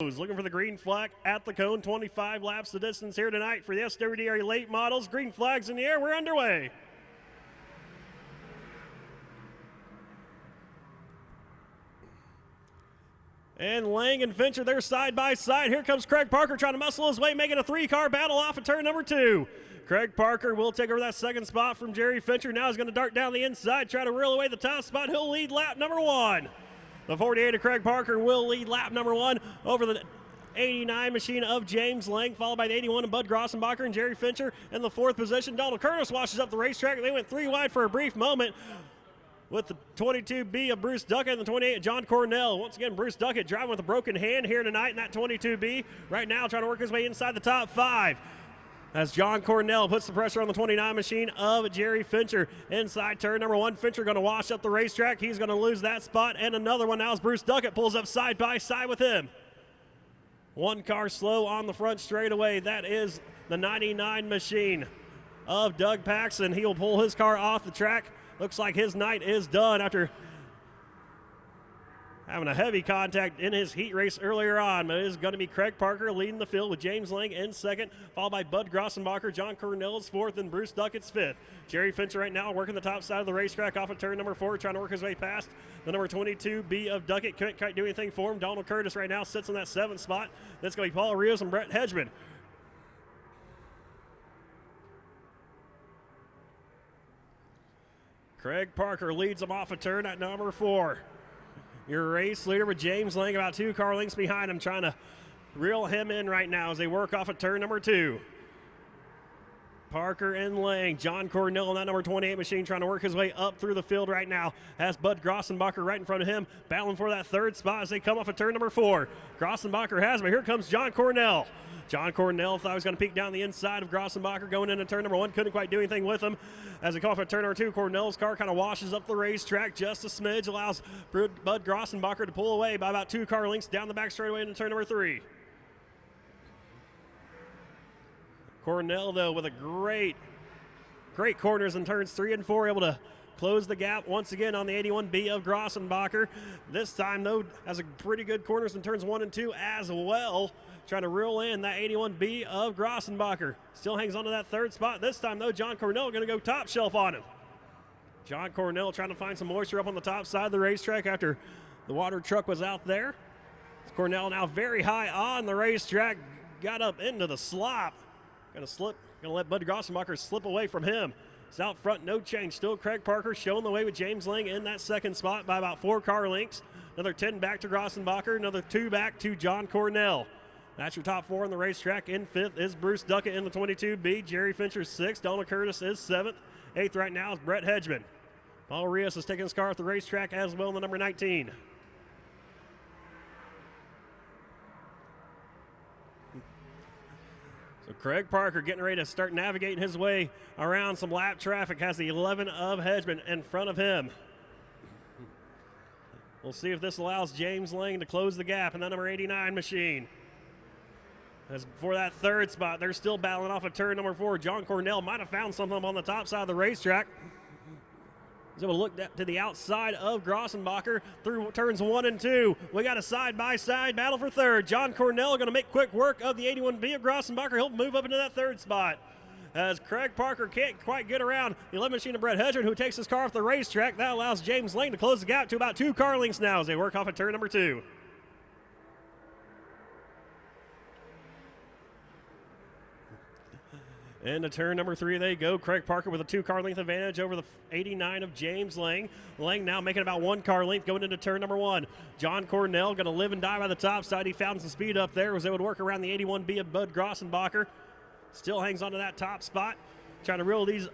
Looking for the green flag at the cone. 25 laps the distance here tonight for the SWDRA Late Models. Green flags in the air. We're underway. And Lang and Fincher, they're side by side. Here comes Craig Parker trying to muscle his way, making a three-car battle off of turn number 2. Craig Parker will take over that second spot from Jerry Fincher. Now he's going to dart down the inside, try to reel away the top spot. He'll lead lap number 1. The 48 of Craig Parker will lead lap number 1 over the 89 machine of James Lang, followed by the 81 of Bud Grossenbacher and Jerry Fincher in the 4th position. Donald Curtis washes up the racetrack. They went 3 wide for a brief moment with the 22B of Bruce Duckett and the 28 of John Cornell. Once again, Bruce Duckett driving with a broken hand here tonight in that 22B. Right now trying to work his way inside the top 5. As John Cornell puts the pressure on the 29 machine of Jerry Fincher. Inside turn number 1, Fincher going to wash up the racetrack. He's going to lose that spot, and another one now as Bruce Duckett pulls up side by side with him. 1 car slow on the front straightaway. That is the 99 machine of Doug Paxson. He will pull his car off the track. Looks like his night is done after having a heavy contact in his heat race earlier on. But it is going to be Craig Parker leading the field with James Lang in 2nd, followed by Bud Grossenbacher. John Cornell is 4th, and Bruce Duckett's 5th. Jerry Fincher right now working the top side of the racetrack off of turn number 4, trying to work his way past the number 22B of Duckett. Couldn't quite do anything for him. Donald Curtis right now sits in that 7th spot. That's going to be Paul Rios and Brett Hedgeman. Craig Parker leads them off a turn at number 4. Your race leader with James Lang about 2 car lengths behind him, trying to reel him in right now as they work off of turn number 2. Parker and Lang. John Cornell in that number 28 machine trying to work his way up through the field right now. Has Bud Grossenbacher right in front of him, battling for that 3rd spot as they come off of turn number 4. Grossenbacher has, but here comes John Cornell. John Cornell thought he was going to peek down the inside of Grossenbacher going into turn number 1. Couldn't quite do anything with him. As they come off at turn number 2, Cornell's car kind of washes up the racetrack just a smidge, allows Bud Grossenbacher to pull away by about 2 car lengths down the back straightaway into turn number 3. Cornell, though, with a great corners in turns 3 and 4, able to close the gap once again on the 81B of Grossenbacher. This time, though, has a pretty good corners in turns 1 and 2 as well. Trying to reel in that 81B of Grossenbacher. Still hangs on to that 3rd spot. This time, though, John Cornell going to go top shelf on him. John Cornell trying to find some moisture up on the top side of the racetrack after the water truck was out there. Cornell now very high on the racetrack. Got up into the slop. Going to let Bud Grossenbacher slip away from him. It's out front, no change. Still Craig Parker showing the way with James Lang in that 2nd spot by about 4 car lengths. Another 10 back to Grossenbacher, another 2 back to John Cornell. That's your top 4 on the racetrack. In 5th is Bruce Duckett in the 22B. Jerry Fincher 6th. Donald Curtis is 7th. 8th right now is Brett Hedgeman. Paul Rios is taking his car off the racetrack as well in the number 19. So Craig Parker getting ready to start navigating his way around some lap traffic. Has the 11 of Hedgeman in front of him. We'll see if this allows James Lang to close the gap in that number 89 machine. As for that 3rd spot, they're still battling off of turn number 4. John Cornell might have found something on the top side of the racetrack. He's able to look to the outside of Grossenbacher through turns 1 and 2. We got a side-by-side battle for 3rd. John Cornell going to make quick work of the 81B of Grossenbacher. He'll move up into that 3rd spot. As Craig Parker can't quite get around the 11 machine of Brett Hedgeman, who takes his car off the racetrack. That allows James Lang to close the gap to about 2 car lengths now as they work off of turn number 2. Into turn number 3 they go. Craig Parker with a 2 car length advantage over the 89 of James Lang. Lang now making about 1 car length going into turn number 1. John Cornell going to live and die by the top side. He found some speed up there. Was able to work around the 81B of Bud Grossenbacher. Still hangs on to that top spot. Trying to reel these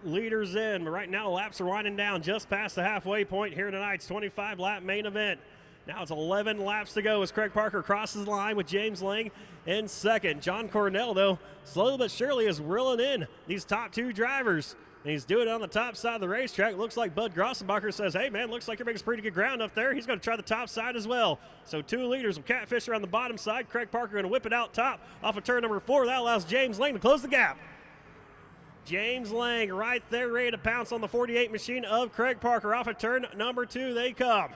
leaders in. But right now laps are winding down just past the halfway point here tonight's 25 lap main event. Now it's 11 laps to go as Craig Parker crosses the line with James Lang in 2nd. John Cornell, though, slowly but surely is reeling in these top 2 drivers. And he's doing it on the top side of the racetrack. Looks like Bud Grossenbacher says, hey, man, looks like you're making some pretty good ground up there. He's going to try the top side as well. So 2 leaders will catfish around the bottom side. Craig Parker going to whip it out top off of turn number 4. That allows James Lang to close the gap. James Lang right there ready to pounce on the 48 machine of Craig Parker. Off of turn number 2 they come.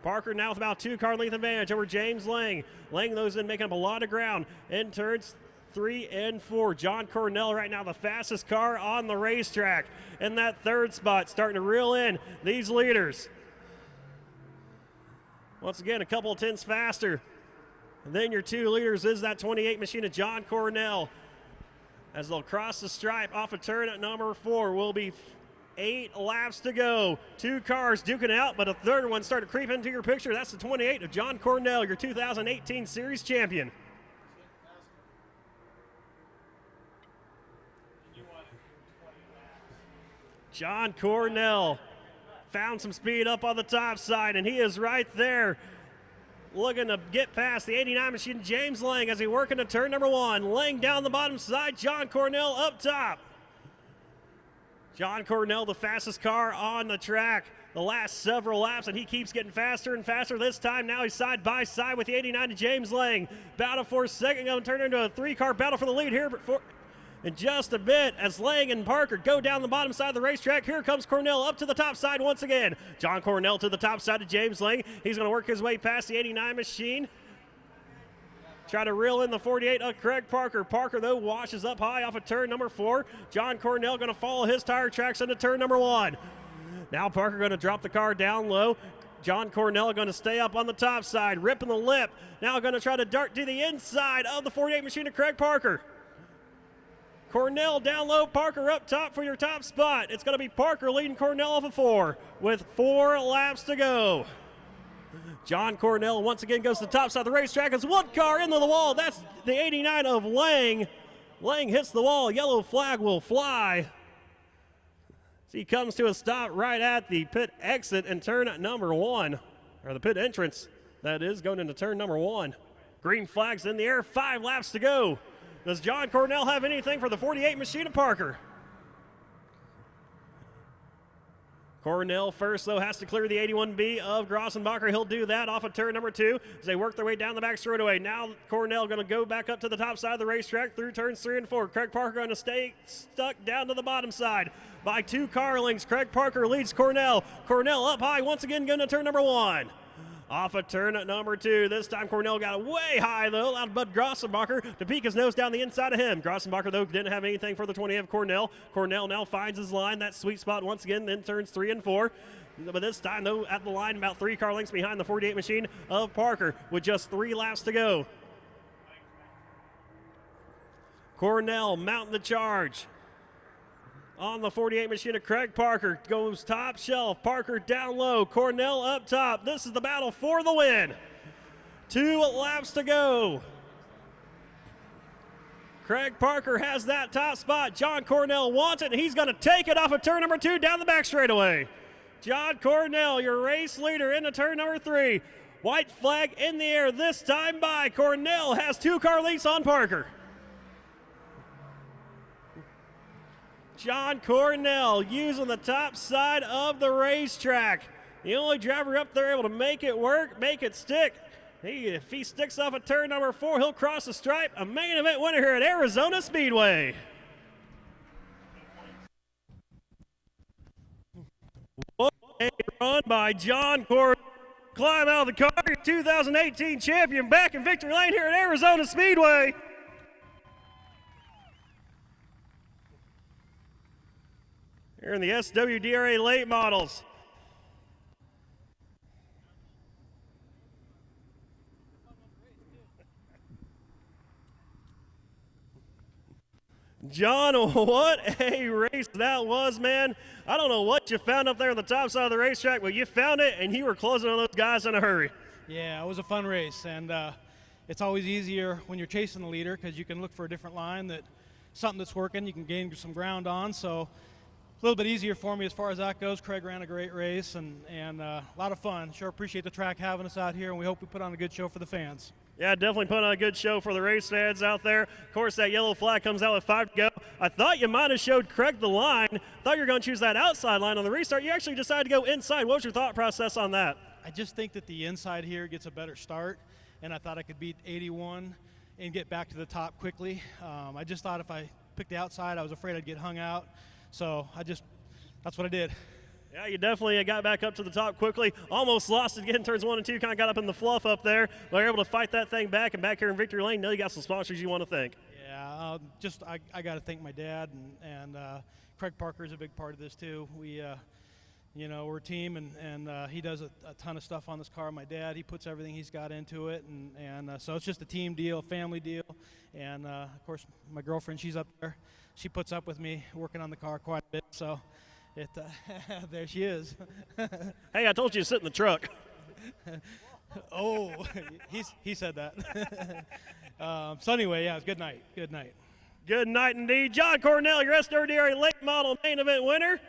Parker now with about 2-car length advantage over James Lang. Lang those in, making up a lot of ground in turns 3 and 4. John Cornell right now the fastest car on the racetrack in that third spot, starting to reel in these leaders. Once again, a couple of tenths faster than your 2 leaders is that 28 machine of John Cornell. As they'll cross the stripe off of turn at number 4, will be 8 laps to go. 2 cars duking it out, but a third one started to creep into your picture. That's the 28 of John Cornell, your 2018 Series champion. John Cornell found some speed up on the top side, and he is right there looking to get past the 89 machine, James Lang, as he works into turn number 1. Lang down the bottom side, John Cornell up top. John Cornell, the fastest car on the track the last several laps, and he keeps getting faster and faster this time. Now he's side by side with the 89 to James Lang. Battle for second, going to turn into a 3-car battle for the lead here in just a bit as Lang and Parker go down the bottom side of the racetrack. Here comes Cornell up to the top side once again. John Cornell to the top side of James Lang. He's going to work his way past the 89 machine. Try to reel in the 48 of Craig Parker. Parker, though, washes up high off of turn number 4. John Cornell going to follow his tire tracks into turn number 1. Now Parker going to drop the car down low. John Cornell going to stay up on the top side, ripping the lip. Now going to try to dart to the inside of the 48 machine of Craig Parker. Cornell down low, Parker up top for your top spot. It's going to be Parker leading Cornell off of 4 with 4 laps to go. John Cornell once again goes to the top side of the racetrack as 1 car into the wall. That's the 89 of Lang. Lang hits the wall. Yellow flag will fly. So he comes to a stop right at the pit exit and turn at number 1, or the pit entrance, that is, going into turn number 1. Green flag's in the air, 5 laps to go. Does John Cornell have anything for the 48 machine of Parker? Cornell first, though, has to clear the 81B of Grossenbacher. He'll do that off of turn number 2 as they work their way down the back straightaway. Now Cornell going to go back up to the top side of the racetrack through turns 3 and 4. Craig Parker going to stay stuck down to the bottom side by 2 car lengths. Craig Parker leads Cornell. Cornell up high once again going to turn number 1. Off a turn at number 2. This time Cornell got way high, though, allowed Bud Grossenbacher to peek his nose down the inside of him. Grossenbacher, though, didn't have anything for the 20 of Cornell. Cornell now finds his line, that sweet spot once again, then turns 3 and 4. But this time, though, at the line, about 3 car lengths behind the 48 machine of Parker with just 3 laps to go. Cornell mounting the charge. On the 48 machine of Craig Parker, goes top shelf. Parker down low, Cornell up top. This is the battle for the win. 2 laps to go. Craig Parker has that top spot. John Cornell wants it, and he's going to take it off of turn number 2 down the back straightaway. John Cornell, your race leader, into turn number 3. White flag in the air this time by Cornell. Has 2 car leads on Parker. John Cornell using the top side of the racetrack. The only driver up there able to make it work, make it stick. If he sticks off at turn number 4, he'll cross the stripe. A main event winner here at Arizona Speedway. What a run by John Cornell. Climb out of the car, your 2018 champion back in victory lane here at Arizona Speedway. Here in the SWDRA Late Models. John, what a race that was, man. I don't know what you found up there on the top side of the racetrack, but you found it, and you were closing on those guys in a hurry. Yeah, it was a fun race, and it's always easier when you're chasing the leader because you can look for a different line, something that's working, you can gain some ground on, so a little bit easier for me as far as that goes. Craig ran a great race and a lot of fun. Sure appreciate the track having us out here, and we hope we put on a good show for the fans. Yeah, definitely put on a good show for the race fans out there. Of course, that yellow flag comes out with 5 to go. I thought you might have showed Craig the line. Thought you were going to choose that outside line on the restart. You actually decided to go inside. What was your thought process on that? I just think that the inside here gets a better start, and I thought I could beat 81 and get back to the top quickly. I just thought if I picked the outside, I was afraid I'd get hung out. So that's what I did. Yeah, you definitely got back up to the top quickly. Almost lost it again. Turns 1 and 2, kind of got up in the fluff up there. But you're able to fight that thing back, and back here in victory lane, know you got some sponsors you want to thank. Yeah, I got to thank my dad, and Craig Parker is a big part of this too. We, we're a team, and he does a ton of stuff on this car. My dad, he puts everything he's got into it, and so it's just a team deal, family deal. And of course, my girlfriend, she's up there. She puts up with me working on the car quite a bit. So there she is. Hey, I told you to sit in the truck. Oh, he said that. So anyway, yeah, it's good night. Good night. Good night indeed. John Cornell, your SWDRA Late Model main event winner.